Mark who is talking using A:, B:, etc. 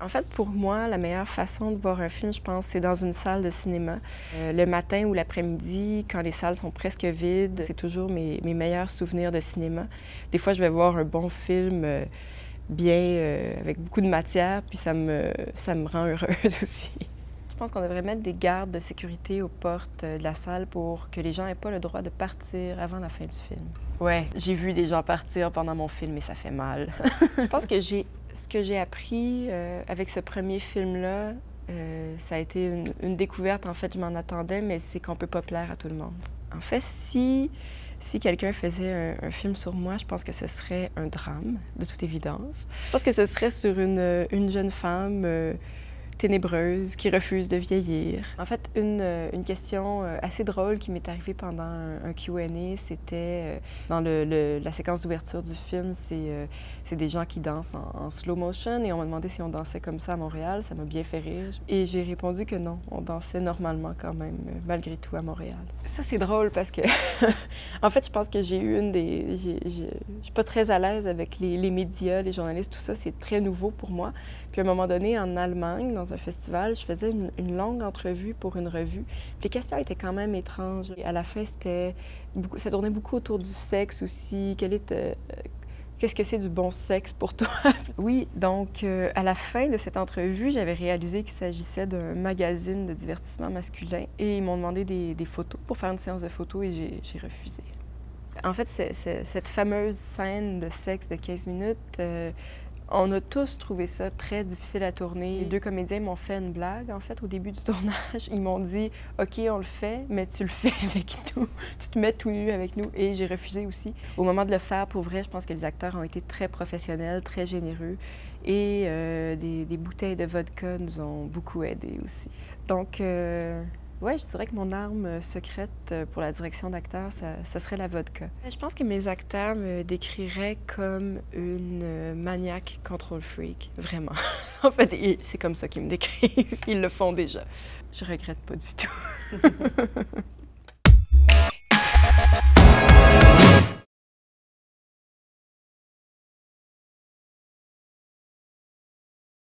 A: En fait, pour moi, la meilleure façon de voir un film, je pense, c'est dans une salle de cinéma. Le matin ou l'après-midi, quand les salles sont presque vides, c'est toujours mes meilleurs souvenirs de cinéma. Des fois, je vais voir un bon film bien, avec beaucoup de matière, puis ça me rend heureuse aussi. Je pense qu'on devrait mettre des gardes de sécurité aux portes de la salle pour que les gens n'aient pas le droit de partir avant la fin du film. Ouais, j'ai vu des gens partir pendant mon film et ça fait mal. Je pense que ce que j'ai appris avec ce premier film-là, ça a été une découverte. En fait, je m'en attendais, mais c'est qu'on ne peut pas plaire à tout le monde. En fait, si quelqu'un faisait un film sur moi, je pense que ce serait un drame, de toute évidence. Je pense que ce serait sur une jeune femme ténébreuse qui refuse de vieillir. En fait, une question assez drôle qui m'est arrivée pendant un Q&A, c'était dans la séquence d'ouverture du film, c'est des gens qui dansent en slow motion et on m'a demandé si on dansait comme ça à Montréal. Ça m'a bien fait rire. Et j'ai répondu que non, on dansait normalement quand même, malgré tout, à Montréal. Ça, c'est drôle parce que, en fait, je pense que j'ai eu je suis pas très à l'aise avec les médias, les journalistes, tout ça, c'est très nouveau pour moi. Puis à un moment donné, en Allemagne, dans un festival, je faisais une longue entrevue pour une revue. Puis les questions étaient quand même étranges. Et à la fin, ça tournait beaucoup autour du sexe aussi. Qu'est-ce que c'est du bon sexe pour toi? Oui, donc à la fin de cette entrevue, j'avais réalisé qu'il s'agissait d'un magazine de divertissement masculin. Et ils m'ont demandé des photos pour faire une séance de photos et j'ai refusé. En fait, cette fameuse scène de sexe de 15 minutes, on a tous trouvé ça très difficile à tourner. Les deux comédiens m'ont fait une blague, en fait, au début du tournage. Ils m'ont dit « OK, on le fait, mais tu le fais avec nous. Tu te mets tout nu avec nous. » Et j'ai refusé aussi. Au moment de le faire, pour vrai, je pense que les acteurs ont été très professionnels, très généreux. Et des bouteilles de vodka nous ont beaucoup aidés aussi. Donc, ouais, je dirais que mon arme secrète pour la direction d'acteur, ça serait la vodka. Je pense que mes acteurs me décriraient comme une maniaque control freak, vraiment. En fait, c'est comme ça qu'ils me décrivent. Ils le font déjà. Je regrette pas du tout.